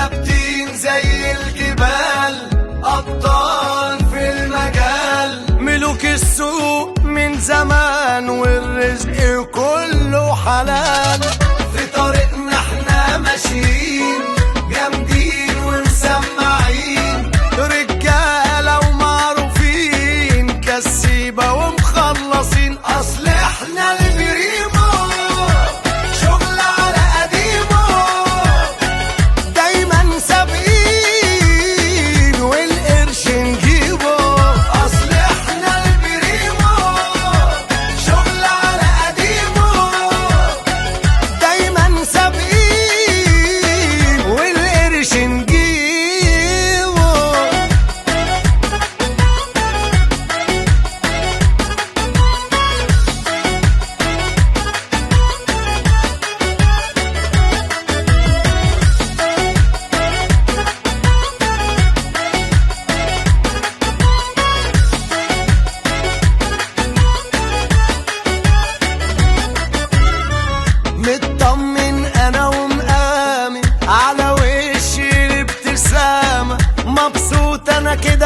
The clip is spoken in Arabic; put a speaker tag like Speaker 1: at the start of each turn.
Speaker 1: ثابتين زي الجبال، أبطال في المجال،
Speaker 2: ملوك السوق من زمان والرزق كله حلال.
Speaker 1: في طريقنا احنا ماشيين جامدين ومسمعين،
Speaker 2: رجالة ومعروفين كسيبة ومخلصين.
Speaker 1: أصل احنا البريمو، شغل على قديمه،
Speaker 2: دايما سابقين والقرش نجيبه.
Speaker 1: أصل احنا البريمو، شغل على قديمه،
Speaker 2: دايما سابقين والقرش نجيبه. مطمن انا ومآمن على وشي الابتسامة، مبسوط انا كده